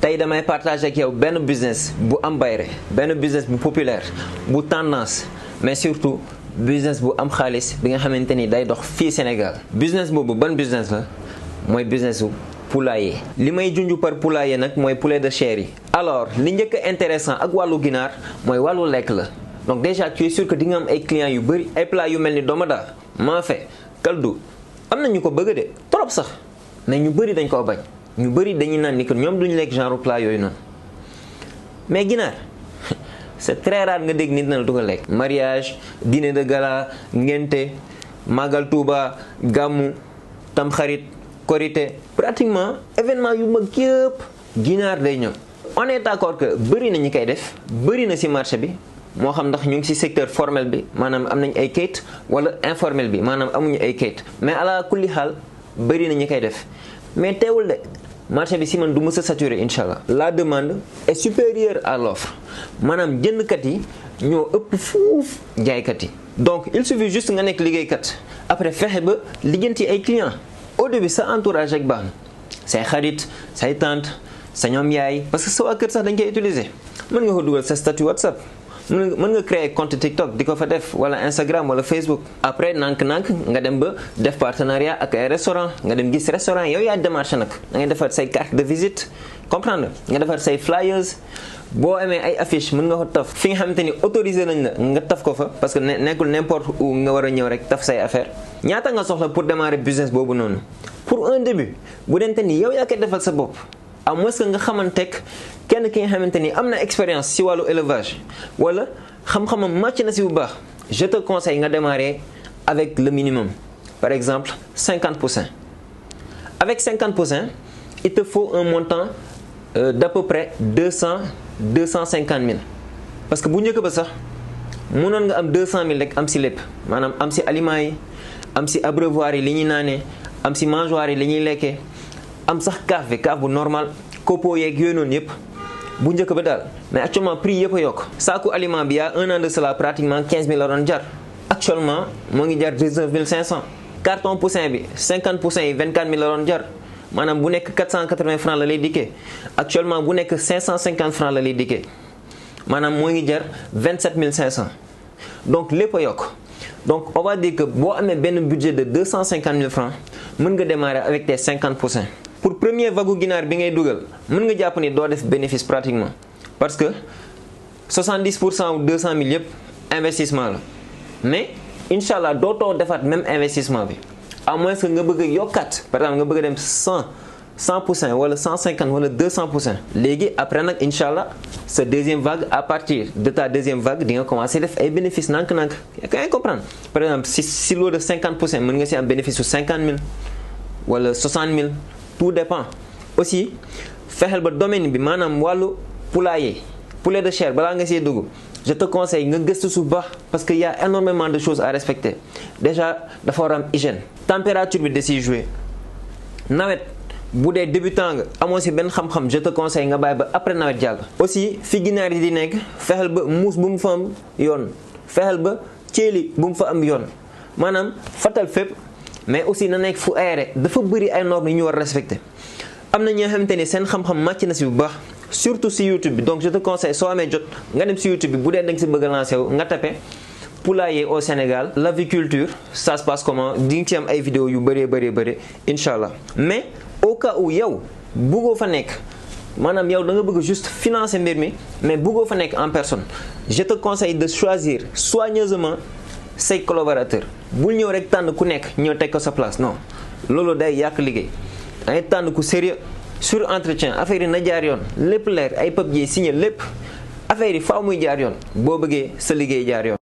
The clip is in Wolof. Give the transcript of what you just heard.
tey damay partager ak yow benn business bu am bayre benn business bu populaire bu tendance mais surtout business bu am xaalis bi nga xamante ni day dox fii Sénégal. business boobu ban business la mooy business bu poulailler. li may junj par poulailler nag mooy poulet de chair yi. alors li njëkk a intéressant ak wàllu ginaar mooy wàllu lekk la donc déjà tu es sûr que di nga am ay clients yu bëri ay plats yu mel ni domada maafe kaldu am na ñu ko bëgg de trop sax mais ñu bëri dañ koo bañ. ñu bëri dañuy naan ni que ñoom duñu lekk genre plat yooyu noonu mais ginaar c'est très rare nga dégg nit na la du ko lekk. mariage dîner de gala ngénte magal Touba gàmmu tamxarit korité pratiquement événement yu mag yëpp ginaar day ñëw. on est d'accord que bëri na ñi koy def bëri na ci marché bi moo xam ndax ñu ngi ci secteur formel bi maanaam am nañ ay kayit wala informel bi maanaam amuñu ay kayit mais ala kulli xaal bëri na ñi koy def mais teewul de. marché bi si man du mës a saturé incha allah. la demande est supérieure à l'offre maanaam jëndkat yi ñoo ëpp fuuf jaaykat yi. donc il suffit juste nga nekk liggéeykat après fexe ba lijjanti ay clients au début sa entourage rek baax na say xarit say tante sa ñoom yaay parce que sa waa kër sax dañ koy utiliser mën nga ko dugal sa statut WhatsApp. mën nga créer compte TikTok di ko fa def wala Instagram wala Facebook après nank-nank nga dem ba def partenariat ak ay restaurant nga dem gis restaurant yow yaa démarché nag da ngay defar say carte de visite comprendre nga defar say flyers boo amee ay affiche mën nga ko taf fi nga xamante ni autorisé nañ la nga taf ko fa parce que nekkul n'importe où nga war a ñëw rek taf say affaire ñaata nga soxla pour démarrer business boobu noonu pour un début bu dente ni yow yaa koy defal sa bopp à moins que nga xamanteeg kenn ki nga xamante ni am na expérience ci wàllu élevage wala xam-xamam màcc na ci bu baax je te conseille nga démarrer avec le minimum par exemple 50%. avec 50% il te faut un montant d'à peu près 250 000 parce que bu njëkk ba sax mënoon nga am 200 000 rek am ci lépp maanaam am ci aliments yi am ci abreuvoir yi li ñuy naanee am ci mangeoire yi li ñuy lekkee am sax kaaf bu normal copeaux yeeg yooyu noonu yëpp bu njëkk ba daal mais actuellement prix yëpp a yokk. saaku aliment bi yaa un an de cela pratiquement 15 000 la doon jar actuellement moo ngi jar 19 500. carton poussin bi 50% yi 24 000 la doon jar maanaam bu nekk 480 francs la lay dikkee actuellement bu nekk 550 francs la lay dikkee maanaam moo ngi jar 27 500 donc lépp a yokk. donc on va dire que boo amee benn budget de 250 000 francs mën nga démarrer avec tes 50%. pour premier vague ginaar bi ngay dugal mën nga jàpp ni doo def bénéfice pratiquement parce que 70% ou 200 000 yëpp investissement la mais incha allah dootoo defaat même investissement bi à moins que nga bëgg a yokkaat par exemple nga bëgg a dem 100% wala 150 wala 200% léegi après nag incha allah sa deuxième vague à partir de ta deuxième vague di nga commencer def ay bénéfices nank-nank yaa ngi comprendre par exemple si lot de 50% mën nga si am bénéfice su 50 000 wala 60 000 tout dépend. aussi fexeel ba domaine bi maanaam wàllu poulet de chair balaa nga siy dugg je te conseille nga gëstu su baax parce que y a énormément de choses à respecter déjà dafa war am hygiène température bi da siy jouer nawet bu dee débutant nga amoo si benn xam-xam je te conseille nga bàyyi ba après nawet jàll. aussi fi ginaar yi di nekk fexeel ba muus bu mu fa am yoon fexeel ba ceeli bu mu fa am yoon maanaam fatal fépp mais aussi na nekk fu aéré dafa bëri ay normes yu ñu war a respecter am na ñoo xamante ni seen xam-xam màcc na si bu baax surtout si YouTube bi donc je te conseille soo amee jot nga dem si YouTube bi bu dee da nga si bëgg a lancer wu nga tapé poulailler au Sénégal l'aviculture ça se passe comment di nga ci am ay vidéos yu bëree incha allah mais au cas où yow bëggoo fa nekk maanaam yow da nga bëgg juste financer mbir mi mais bëggoo fa nekk en personne je te conseille de choisir soigneusement say collaborateurs bul ñëw rek tànn ku nekk ñëw teg ko sa place non loolu day yàq liggéey dangay tànn ku sérieux sur entretien affaire yi na jaar yoon lépp leer ay papier signé lépp affaire yi faaw muy jaar yoon boo bëggee sa liggéey jaar yoon.